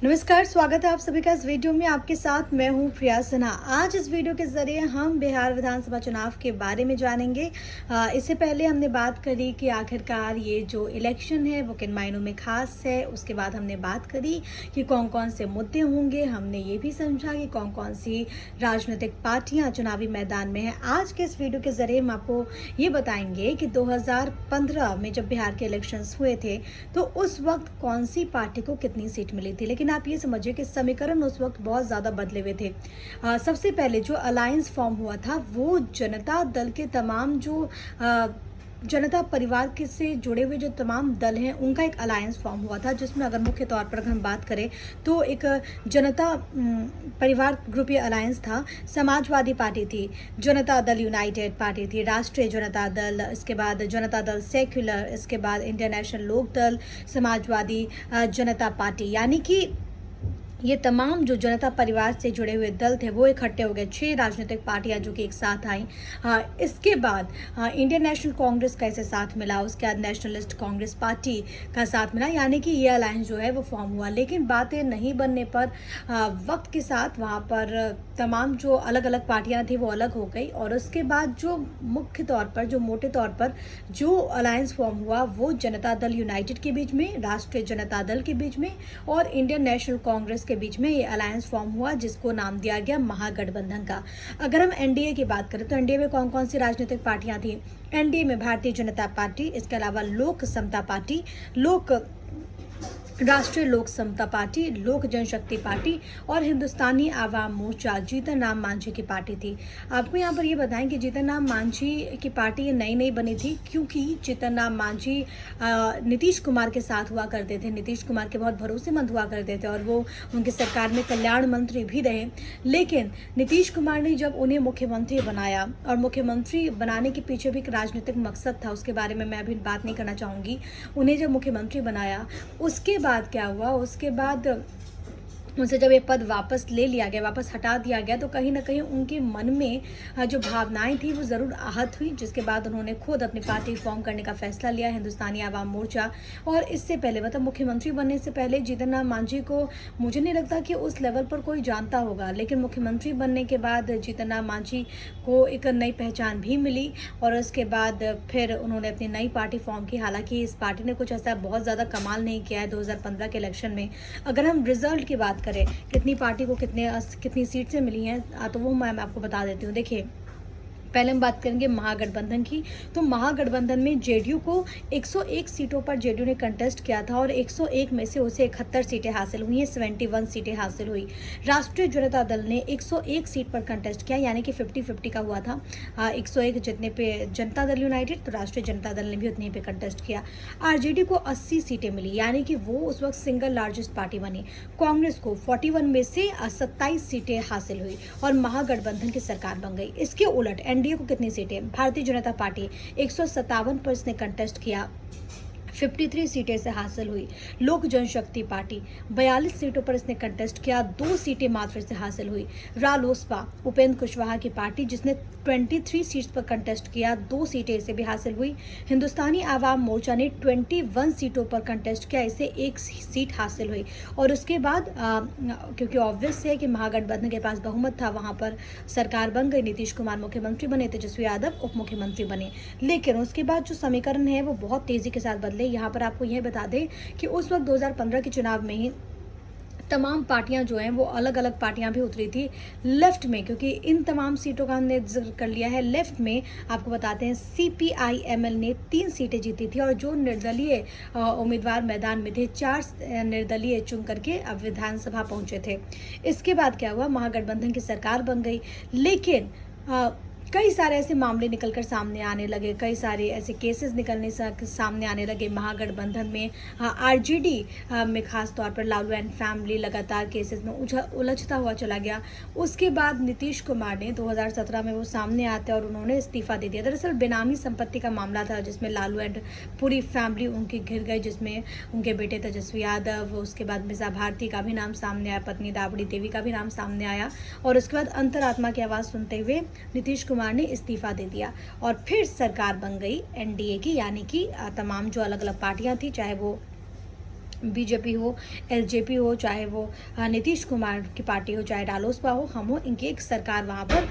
नमस्कार, स्वागत है आप सभी का इस वीडियो में। आपके साथ मैं हूं प्रिया सिन्हा। आज इस वीडियो के ज़रिए हम बिहार विधानसभा चुनाव के बारे में जानेंगे। इससे पहले हमने बात करी कि आखिरकार ये जो इलेक्शन है वो किन मायनों में खास है। उसके बाद हमने बात करी कि कौन कौन से मुद्दे होंगे। हमने ये भी समझा कि कौन कौन सी राजनीतिक पार्टियाँ चुनावी मैदान में हैं। आज के इस वीडियो के ज़रिए हम आपको ये बताएंगे कि 2015 में जब बिहार के इलेक्शंस हुए थे तो उस वक्त कौन सी पार्टी को कितनी सीट मिली थी। लेकिन आप ये समझिए कि समीकरण उस वक्त बहुत ज़्यादा बदले हुए थे। सबसे पहले जो अलायंस फॉर्म हुआ था वो जनता दल के तमाम जो जनता परिवार के से जुड़े हुए जो तमाम दल हैं उनका एक अलायंस फॉर्म हुआ था, जिसमें अगर मुख्य तौर पर हम बात करें तो एक जनता परिवार ग्रुप ये अलायंस था। समाजवादी पार्टी थी, जनता दल यूनाइटेड पार्टी थी, राष्ट्रीय जनता दल, इसके बाद जनता दल सेक्युलर, इसके बाद इंडियन नेशनल लोक दल, समाजवादी जनता पार्टी, यानी कि ये तमाम जो जनता परिवार से जुड़े हुए दल थे वो इकट्ठे हो गए। 6 राजनीतिक पार्टियां जो कि एक साथ आई। इसके बाद इंडियन नेशनल कांग्रेस का इसे साथ मिला, उसके बाद नेशनलिस्ट कांग्रेस पार्टी का साथ मिला, यानी कि ये अलायंस जो है वो फॉर्म हुआ। लेकिन बातें नहीं बनने पर वक्त के साथ वहाँ पर तमाम जो अलग अलग पार्टियां थी वो अलग हो गई। और उसके बाद जो मुख्य तौर पर जो मोटे तौर पर जो अलायंस फॉर्म हुआ वो जनता दल यूनाइटेड के बीच में, राष्ट्रीय जनता दल के बीच में और इंडियन नेशनल कांग्रेस के बीच में ये अलायंस फॉर्म हुआ, जिसको नाम दिया गया महागठबंधन का। अगर हम एनडीए की बात करें तो एनडीए में कौन कौन सी राजनीतिक पार्टियां थी। एनडीए में भारतीय जनता पार्टी, इसके अलावा लोक समता पार्टी, राष्ट्रीय लोक समता पार्टी, लोक जनशक्ति पार्टी और हिंदुस्तानी आवाम मोर्चा जीतन राम मांझी की पार्टी थी। आपको यहाँ पर ये बताएं कि जीतन राम मांझी की पार्टी ये नई बनी थी, क्योंकि जीतन राम मांझी नीतीश कुमार के साथ हुआ करते थे, नीतीश कुमार के बहुत भरोसेमंद हुआ करते थे और वो उनकी सरकार में कल्याण मंत्री भी रहे। लेकिन नीतीश कुमार ने जब उन्हें मुख्यमंत्री बनाया, और मुख्यमंत्री बनाने के पीछे भी एक राजनीतिक मकसद था, उसके बारे में मैं अभी बात नहीं करना चाहूँगी। उन्हें जब मुख्यमंत्री बनाया उसके बाद क्या हुआ, उसके बाद उनसे जब ये पद वापस ले लिया गया, वापस हटा दिया गया, तो कहीं ना कहीं उनके मन में जो भावनाएं थी वो ज़रूर आहत हुई, जिसके बाद उन्होंने खुद अपनी पार्टी फॉर्म करने का फैसला लिया, हिंदुस्तानी आवाम मोर्चा। और इससे पहले मतलब मुख्यमंत्री बनने से पहले जीतन राम मांझी को मुझे नहीं लगता कि उस लेवल पर कोई जानता होगा, लेकिन मुख्यमंत्री बनने के बाद जीतन राम मांझी को एक नई पहचान भी मिली और उसके बाद फिर उन्होंने अपनी नई पार्टी फॉर्म की। हालांकि इस पार्टी ने कुछ ऐसा बहुत ज़्यादा कमाल नहीं किया है 2015 के इलेक्शन में। अगर हम रिजल्ट की बात करें, कितनी पार्टी को कितनी सीट से मिली हैं, तो वो मैं आपको बता देती हूँ। देखिए, पहले हम बात करेंगे महागठबंधन की। तो महागठबंधन में जेडीयू को 101 सीटों पर जेडीयू ने कंटेस्ट किया था और 101 में से उसे 71 सीटें हासिल हुई हैं, 71 सीटें हासिल हुई। राष्ट्रीय जनता दल ने 101 सीट पर कंटेस्ट किया, यानी कि 50-50 का हुआ था। 101 जितने पे जनता दल यूनाइटेड, तो राष्ट्रीय जनता दल ने भी उतने पे कंटेस्ट किया। आरजेडी को 80 सीटें मिली, यानी कि वो उस वक्त सिंगल लार्जेस्ट पार्टी बनी। कांग्रेस को 41 में से 27 सीटें हासिल हुई और महागठबंधन की सरकार बन गई। इसके उलट एनडीए को कितनी सीटें, भारतीय जनता पार्टी 157 पर इसने कंटेस्ट किया, 53 सीटें से हासिल हुई। लोक जनशक्ति पार्टी 42 सीटों पर इसने कंटेस्ट किया, 2 सीटें मात्र से हासिल हुई। रालोसपा उपेंद्र कुशवाहा की पार्टी जिसने 23 सीट्स पर कंटेस्ट किया, 2 सीटें इसे भी हासिल हुई। हिंदुस्तानी आवाम मोर्चा ने 21 सीटों पर कंटेस्ट किया, इसे 1 सीट हासिल हुई। और उसके बाद क्योंकि ऑब्वियस है कि महागठबंधन के पास बहुमत था, वहां पर सरकार बन गई, नीतीश कुमार मुख्यमंत्री बने, तेजस्वी यादव उप मुख्यमंत्री बने। लेकिन उसके बाद जो समीकरण है वो बहुत तेजी के साथ बदले। यहाँ पर आपको यह बता दें कि उस वक्त 2015 के चुनाव में ही तमाम पार्टियां जो हैं वो अलग अलग पार्टियां भी उतरी थी लेफ्ट में, क्योंकि इन तमाम सीटों का हमने जिक्र कर लिया है। लेफ्ट में आपको बताते हैं सीपीआईएमएल ने 3 सीटें जीती थी और जो निर्दलीय उम्मीदवार मैदान में थे 4 निर्दलीय चुन करके अब विधानसभा पहुंचे थे। इसके बाद क्या हुआ, महागठबंधन की सरकार बन गई। लेकिन कई सारे ऐसे मामले निकलकर सामने आने लगे, कई सारे ऐसे केसेस निकलने सामने आने लगे महागठबंधन में। आरजेडी में खास तौर पर लालू एंड फैमिली लगातार केसेस में उलझता हुआ चला गया। उसके बाद नीतीश कुमार ने 2017 में वो सामने आते और उन्होंने इस्तीफा दे दिया। दरअसल बेनामी संपत्ति का मामला था जिसमें लालू एंड पूरी फैमिली उनकी घिर गई, जिसमें उनके बेटे तेजस्वी यादव, उसके बाद मिर्जा भारती का भी नाम सामने आया, पत्नी दाबड़ी देवी का भी नाम सामने आया। और उसके बाद अंतरात्मा की आवाज़ सुनते हुए नीतीश कुमार ने इस्तीफा दे दिया और फिर सरकार बन गई एनडीए की, यानी कि तमाम जो अलग अलग पार्टियां थी, चाहे वो बीजेपी हो, एलजेपी हो, चाहे वो नीतीश कुमार की पार्टी हो, चाहे रालोसपा हो, हम हो, इनकी एक सरकार वहाँ पर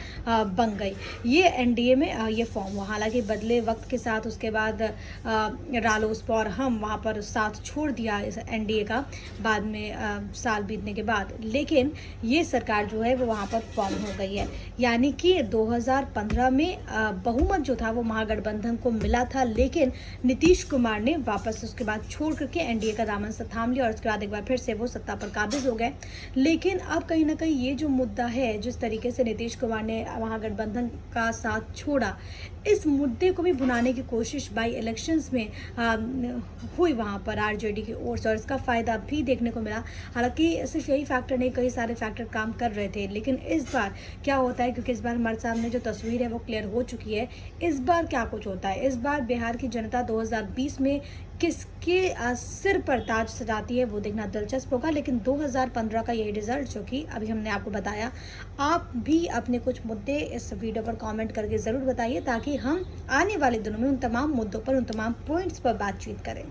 बन गई। ये एनडीए में ये फॉर्म हुआ। हालांकि बदले वक्त के साथ उसके बाद रालोसपा और हम वहाँ पर साथ छोड़ दिया इस एनडीए का बाद में साल बीतने के बाद, लेकिन ये सरकार जो है वो वहाँ पर फॉर्म हो गई है। यानी कि 2015 में बहुमत जो था वो महागठबंधन को मिला था, लेकिन नीतीश कुमार ने वापस उसके बाद छोड़ करके एनडीए का दामन थाम लिया और उसके बाद एक बार फिर से वो सत्ता पर काबिज हो गए। लेकिन अब कहीं ना कहीं ये जो मुद्दा है, जिस तरीके से नीतीश कुमार ने महागठबंधन का साथ छोड़ा, इस मुद्दे को भी भुनाने की कोशिश बाई इलेक्शंस में हुई वहाँ पर आरजेडी की ओर से, और इसका फ़ायदा भी देखने को मिला। हालांकि सिर्फ यही फैक्टर नहीं, कई सारे फैक्टर काम कर रहे थे, लेकिन इस बार क्या होता है, क्योंकि इस बार हमारे सामने जो तस्वीर है वो क्लियर हो चुकी है। इस बार क्या कुछ होता है, इस बार बिहार की जनता 2020 में किसके सिर पर ताज सजाती है वो देखना दिलचस्प होगा। लेकिन 2015 का यही रिजल्ट जो कि अभी हमने आपको बताया, आप भी अपने कुछ मुद्दे इस वीडियो पर कमेंट करके ज़रूर बताइए, ताकि हम आने वाले दिनों में उन तमाम मुद्दों पर, उन तमाम पॉइंट्स पर बातचीत करें।